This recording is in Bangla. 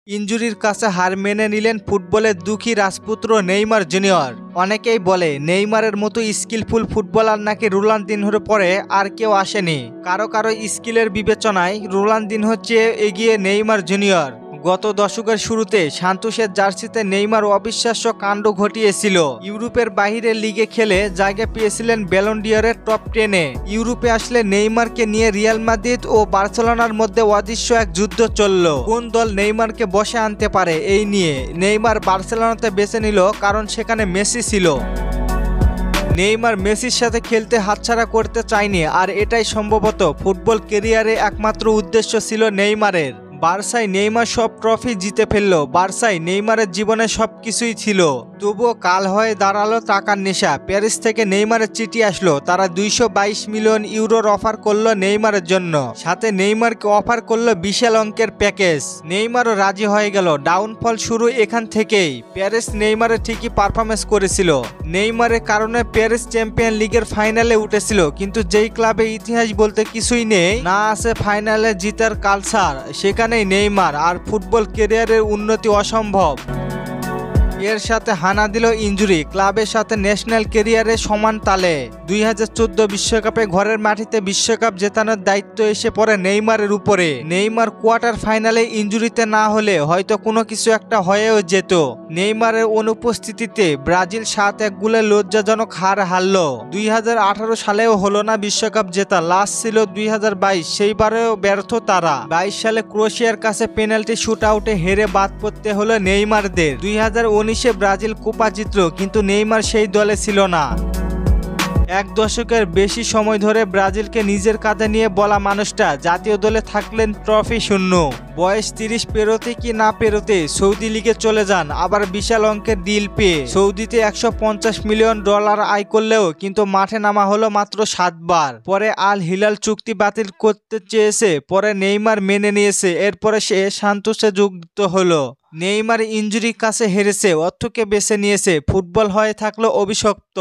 ইনজুরির কাছে হার মেনে নিলেন ফুটবলের দুঃখী রাজপুত্র নেইমার জুনিয়র। অনেকেই বলে নেইমারের মতো স্কিলফুল ফুটবলার নাকি রোনালদিনহোর পরে আর কেউ আসেনি। কারো কারো স্কিলের বিবেচনায় রোনালদিনহোর চেয়ে এগিয়ে নেইমার জুনিয়র। গত দশকের শুরুতে সান্তোসের জার্সিতে নেইমার অবিশ্বাস্য কাণ্ড ঘটিয়েছিল। ইউরোপের বাইরের লিগে খেলে জায়গা পেয়েছিলেন ব্যালন ডি'অরের টপ 10-এ। ইউরোপে আসলে নেইমারকে নিয়ে রিয়াল মাদ্রিদ ও বার্সেলোনার মধ্যে অদৃশ্য এক যুদ্ধ চলল। কোন দল নেইমারকে বসে আনতে পারে এই নিয়ে নেইমার বার্সেলোনাতে বেছে নিল, কারণ সেখানে মেসি ছিল। নেইমার মেসির সাথে খেলতে হাতছাড়া করতে চায়নি, আর এটাই সম্ভবত ফুটবল ক্যারিয়ারে একমাত্র উদ্দেশ্য ছিল নেইমারের। বার্সায় নেইমার সব ট্রফি জিতে ফেলল, বার্সায় নেইমারের জীবনে সবকিছুই ছিল। তবুও কাল হয়ে দাঁড়ালো টাকার নেশা। প্যারিস থেকে নেইমারের চিঠি আসলো, তারা 222 মিলিয়ন ইউরোর অফার করলো নেইমারের জন্য। সাথে নেইমারকে অফার করলো বিশাল অঙ্কের প্যাকেজ। নেইমারও রাজি হয়ে গেল। ডাউনফল শুরু এখান থেকেই। প্যারিস নেইমারের ঠিকই পারফরমেন্স করেছিল। নেইমারের কারণে প্যারিস চ্যাম্পিয়ন লিগের ফাইনালে উঠেছিল, কিন্তু যেই ক্লাবে ইতিহাস বলতে কিছুই নেই, না আছে ফাইনালে জিতার কালচার, সেখানেই নেইমার, আর ফুটবল ক্যারিয়ারের উন্নতি অসম্ভব। এর সাথে হানা দিল ইনজুরি, ক্লাবের সাথে ন্যাশনাল ক্যারিয়ারে সমান তালে। 2014 বিশ্বকাপে ঘরের মাটিতে বিশ্বকাপ জেতানোর দায়িত্ব এসে পড়ে নেইমারের উপরে। নেইমার কোয়ার্টার ফাইনালে ইনজুরিতে না হলে হয়তো কোনো কিছু একটা হয়েও যেত। নেইমারের অনুপস্থিতিতে ব্রাজিল 7-1 গোলে লজ্জাজনক হার হারল। 2018 সালেও হলো না বিশ্বকাপ জেতা, লাস্ট ছিল 2022, সেইবারেও ব্যর্থ তারা। 22 সালে ক্রোয়েশিয়ার কাছে পেনাল্টি শুট আউটে হেরে বাদ পড়তে হলো নেইমারদের। 2019-এ ব্রাজিল কোপা জিতল, কিন্তু নেইমার সেই দলে ছিল না। এক দশকের বেশি সময় ধরে ব্রাজিলকে নিজের কাঁধে নিয়ে বলা মানুষটা জাতীয় দলে থাকলেন ট্রফি শূন্য। বয়স 30 পেরোতে কি না পেরোতে সৌদি লিগে চলে যান, আবার বিশাল অঙ্কের ডিল পেয়ে। সৌদিতে $150 মিলিয়ন আয় করলেও কিন্তু মাঠে নামা হলো মাত্র 7 বার। পরে আল হিলাল চুক্তি বাতিল করতে চেয়েছে, পরে নেইমার মেনে নিয়েছে, এরপরে সে সান্তোসে যুক্ত হলো। নেইমার ইনজুরির কাছে হেরেছে, অর্থকে বেছে নিয়েছে, ফুটবল হয়ে থাকলো অভিশপ্ত।